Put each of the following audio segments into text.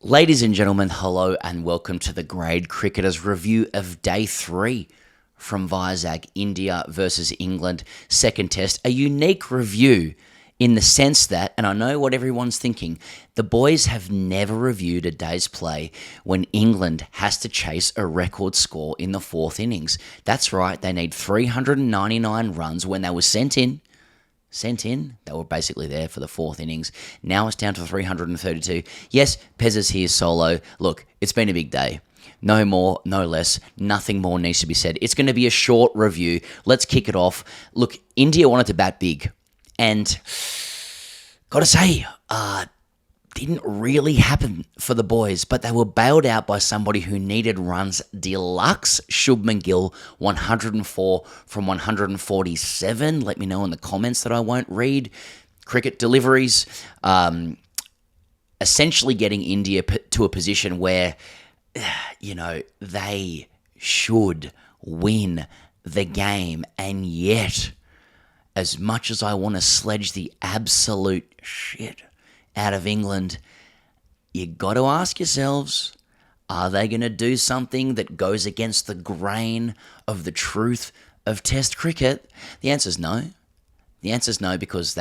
Ladies and gentlemen, hello and welcome to the Grade Cricketers review of Day 3 from Vizag, India versus England, second test. A unique review in the sense that, and I know what everyone's thinking, the boys have never reviewed a day's play when England has to chase a record score in the fourth innings. That's right, they need 399 runs when they were sent in. They were basically there for the fourth innings. Now it's down to 332. Yes, Pez is here solo. Look, it's been a big day. No more, no less. Nothing more needs to be said. It's going to be a short review. Let's kick it off. Look, India wanted to bat big. And got to say, didn't really happen for the boys, but they were bailed out by somebody who needed runs deluxe. Shubman Gill, 104 from 147. Let me know in the comments that I won't read. Cricket deliveries, essentially getting India to a position where, they should win the game. And yet, as much as I want to sledge the absolute shit out of England, you got to ask yourselves, are they going to do something that goes against the grain of the truth of Test cricket? The answer is no. The answer is no because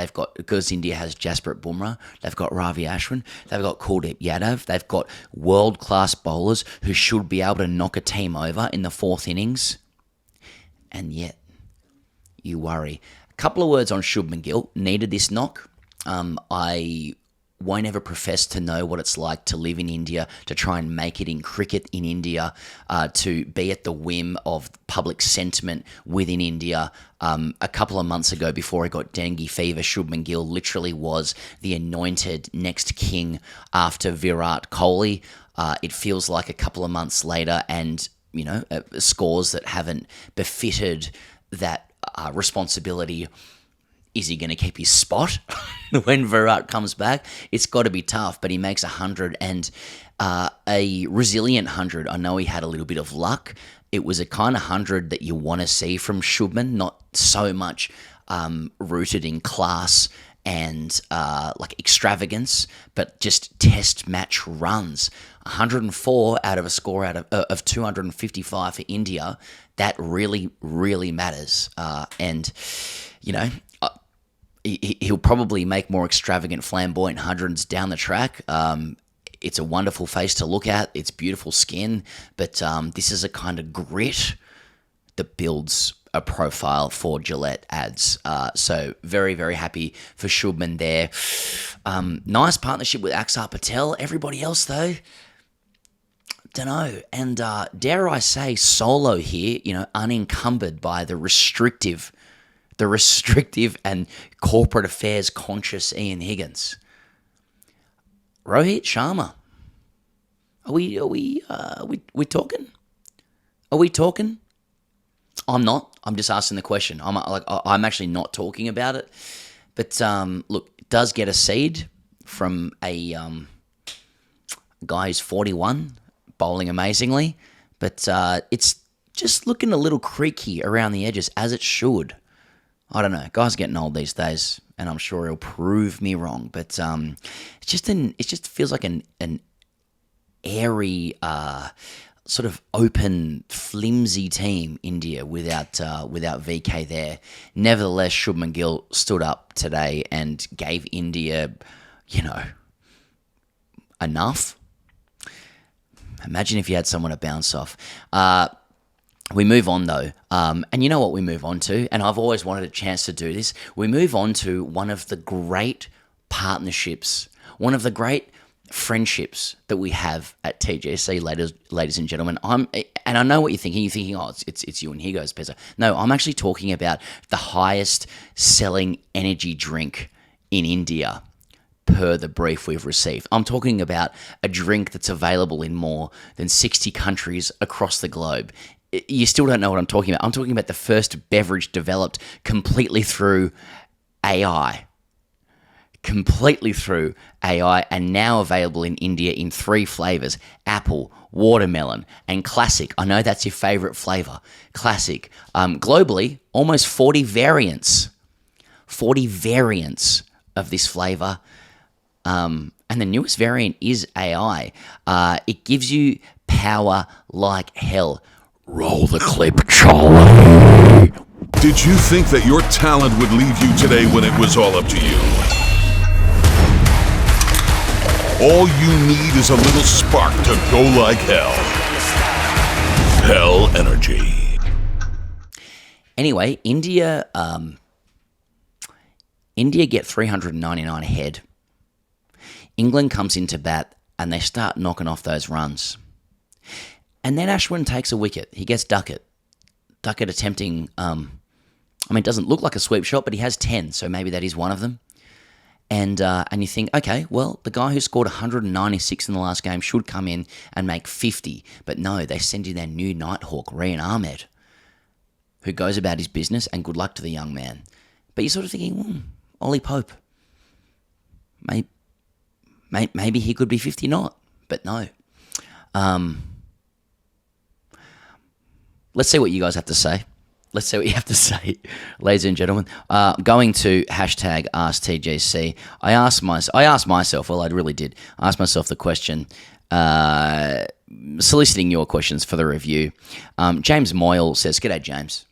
India has Jasprit Bumrah, they've got Ravi Ashwin, they've got Kuldeep Yadav, they've got world-class bowlers who should be able to knock a team over in the fourth innings. And yet, you worry. A couple of words on Shubman Gill. Needed this knock. I won't ever profess to know what it's like to live in India, to try and make it in cricket in India, to be at the whim of public sentiment within India. A couple of months ago, before he got dengue fever, Shubman Gill literally was the anointed next king after Virat Kohli. It feels like a couple of months later and, scores that haven't befitted that responsibility. Is he going to keep his spot when Virat comes back? It's got to be tough, but he makes 100 and a resilient 100. I know he had a little bit of luck. It was a kind of 100 that you want to see from Shubman, not so much rooted in class and like extravagance, but just test match runs. 104 out of a score of 255 for India. That really, really matters. He'll probably make more extravagant, flamboyant hundreds down the track. It's a wonderful face to look at. It's beautiful skin. But this is a kind of grit that builds a profile for Gillette ads. So very, very happy for Shubman there. Nice partnership with Axar Patel. Everybody else, though, don't know. And dare I say, solo here, unencumbered by the restrictive and corporate affairs conscious Ian Higgins. ROHIT, SHARMA. Are we talking? Are we talking? I'm not. I'm just asking the question. I'm actually not talking about it. But look, it does get a seed from a guy who's 41, bowling amazingly. But it's just looking a little creaky around the edges, as it should. I don't know. Guy's getting old these days, and I'm sure he'll prove me wrong. But it just feels like an airy, sort of open, flimsy team, India, without VK there. Nevertheless, Shubman Gill stood up today and gave India, enough. Imagine if you had someone to bounce off. We move on, though, and you know what we move on to, and I've always wanted a chance to do this. We move on to one of the great partnerships, one of the great friendships that we have at TGC, ladies and gentlemen. And I know what you're thinking. You're thinking, oh, it's you and Higgins, Pezza. No, I'm actually talking about the highest selling energy drink in India per the brief we've received. I'm talking about a drink that's available in more than 60 countries across the globe. You still don't know what I'm talking about. I'm talking about the first beverage developed completely through AI. And now available in India in 3 flavors: apple, watermelon, and classic. I know that's your favorite flavor, classic. Globally, almost 40 variants. 40 variants of this flavor. And the newest variant is AI. It gives you power like hell. Roll the clip, Charlie. Did you think that your talent would leave you today when it was all up to you? All you need is a little spark to go like hell. Hell Energy. Anyway, India get 399 ahead. England comes into bat and they start knocking off those runs. And then Ashwin takes a wicket. He gets Duckett. Duckett attempting, it doesn't look like a sweep shot, but he has 10, so maybe that is one of them. And you think, okay, well, the guy who scored 196 in the last game should come in and make 50. But no, they send in their new Nighthawk, Rian Ahmed, who goes about his business, and good luck to the young man. But you're sort of thinking, Ollie Pope, maybe he could be 50 not, but no. Let's see what you guys have to say. Let's see what you have to say, ladies and gentlemen. Going to hashtag AskTGC, I asked myself, well, I really did. I asked myself the question, soliciting your questions for the review. James Moyle says, G'day, James.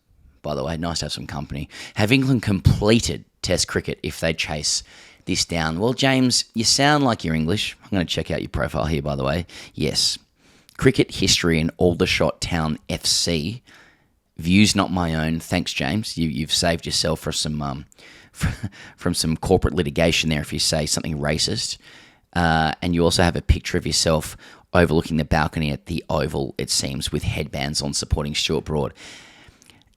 By the way, nice to have some company. Have England completed Test cricket if they chase this down? Well, James, you sound like you're English. I'm going to check out your profile here, by the way. Yes. Cricket history in Aldershot Town FC. Views not my own. Thanks, James. You've saved yourself for some from some corporate litigation there if you say something racist. And you also have a picture of yourself overlooking the balcony at the Oval, it seems, with headbands on supporting Stuart Broad.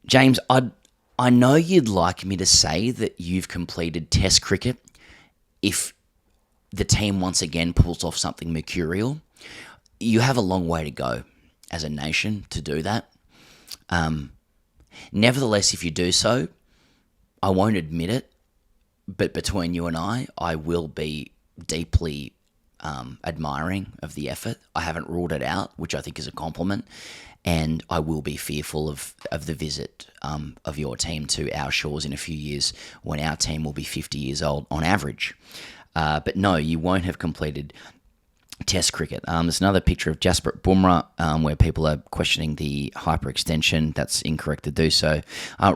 James, I know you'd like me to say that you've completed Test cricket if the team once again pulls off something mercurial. You have a long way to go as a nation to do that. Nevertheless, if you do so, I won't admit it, but between you and I will be deeply admiring of the effort. I haven't ruled it out, which I think is a compliment, and I will be fearful of the visit of your team to our shores in a few years when our team will be 50 years old on average. But no, you won't have completed Test cricket. There's another picture of Jasprit Bumrah where people are questioning the hyperextension. That's incorrect to do so.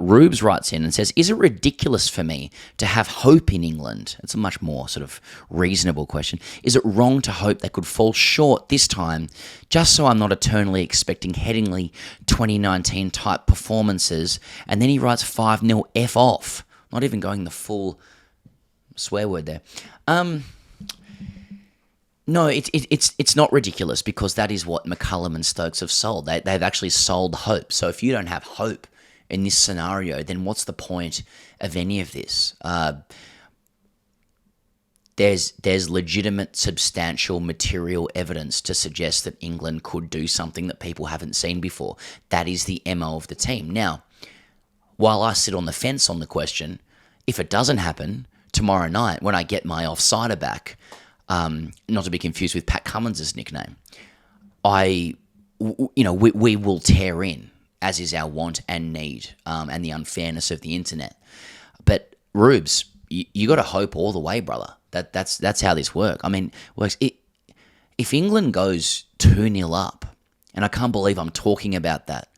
Rubes writes in and says, is it ridiculous for me to have hope in England? It's a much more sort of reasonable question. Is it wrong to hope they could fall short this time just so I'm not eternally expecting Headingley 2019 type performances? And then he writes 5-0 F off. Not even going the full swear word there. No, it's not ridiculous because that is what McCullum and Stokes have sold. They've actually sold hope. So if you don't have hope in this scenario, then what's the point of any of this? There's legitimate, substantial, material evidence to suggest that England could do something that people haven't seen before. That is the MO of the team. Now, while I sit on the fence on the question, if it doesn't happen tomorrow night when I get my offsider back, not to be confused with Pat Cummins' nickname, we will tear in, as is our want and need, and the unfairness of the internet. But Rubes, you got to hope all the way, brother. That's how this works. Works. If England goes 2-0 up, and I can't believe I'm talking about that,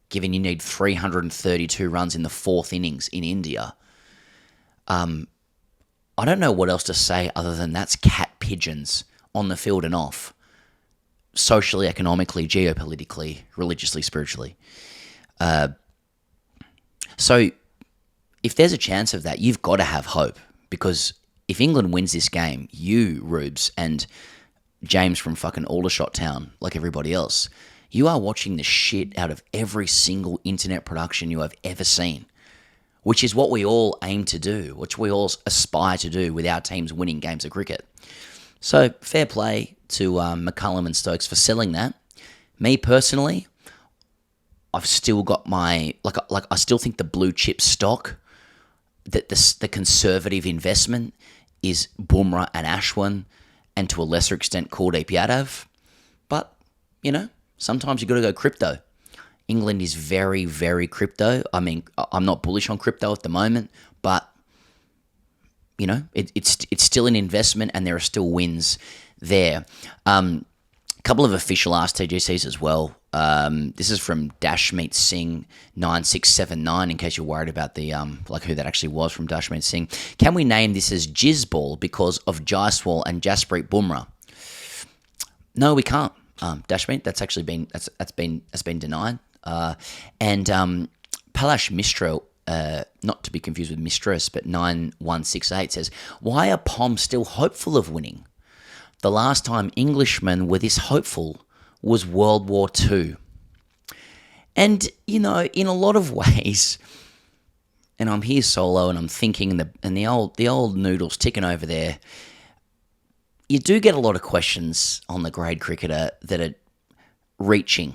given you need 332 runs in the fourth innings in India, I don't know what else to say other than that's cat pigeons on the field and off, socially, economically, geopolitically, religiously, spiritually. So if there's a chance of that, you've got to have hope, because if England wins this game, you, Rubes, and James from fucking Aldershot Town, like everybody else, you are watching the shit out of every single internet production you have ever seen, which is what we all aim to do, which we all aspire to do with our teams winning games of cricket. So fair play to McCullum and Stokes for selling that. Me personally, I've still got my I still think the blue chip stock, that the conservative investment is Bumrah and Ashwin, and to a lesser extent Kuldeep Yadav. But sometimes you got to go crypto. England is very, very crypto. I'm not bullish on crypto at the moment, but it's still an investment, and there are still wins there. A couple of official ASKTGCs as well. This is from Dashmeet Singh 9679. In case you're worried about the who that actually was from Dashmeet Singh. Can we name this as Jizzball because of Jaiswal and Jasprit Bumrah? No, we can't. Dashmeet, that's actually been denied. And Palash Mistro, not to be confused with Mistress, but 9168 says, why are POM still hopeful of winning? The last time Englishmen were this hopeful was World War II. And, in a lot of ways, and I'm here solo and I'm thinking, and the old noodle's ticking over there, you do get a lot of questions on the grade cricketer that are reaching.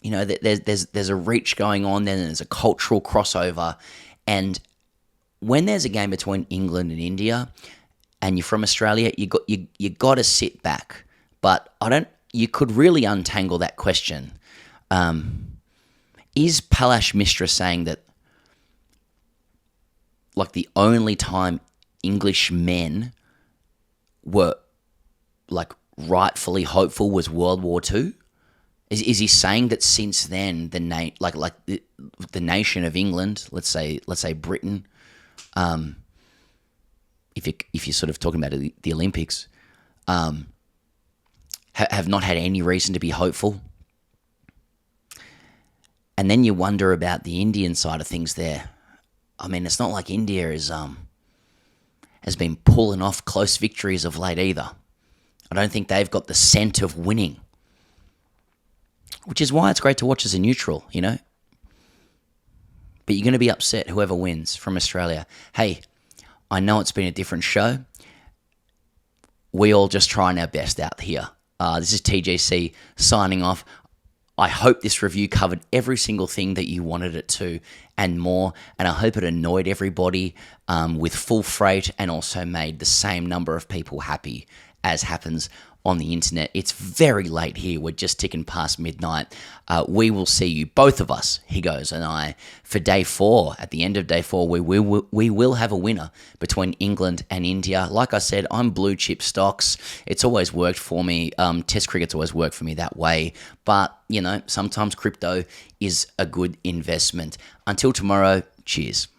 There's a reach going on, then there's a cultural crossover. And when there's a game between England and India, and you're from Australia, you got to sit back. But you could really untangle that question. Is Palash Mishra saying that, the only time English men were, rightfully hopeful was World War II? Is he saying that since then the nation of England, let's say Britain, if you're sort of talking about the Olympics, have not had any reason to be hopeful? And then you wonder about the Indian side of things there. I mean, it's not like India has been pulling off close victories of late either. I don't think they've got the scent of winning, which is why it's great to watch as a neutral, But you're going to be upset whoever wins from Australia. Hey, I know it's been a different show. We all just trying our best out here. This is TGC signing off. I hope this review covered every single thing that you wanted it to and more, and I hope it annoyed everybody with full freight and also made the same number of people happy as happens on the internet. It's very late here. We're just ticking past midnight. We will see you, both of us, Higgins and I, for day 4. At the end of day 4, we will have a winner between England and India. Like I said, I'm blue chip stocks. It's always worked for me. Test cricket's always worked for me that way. But, sometimes crypto is a good investment. Until tomorrow, cheers.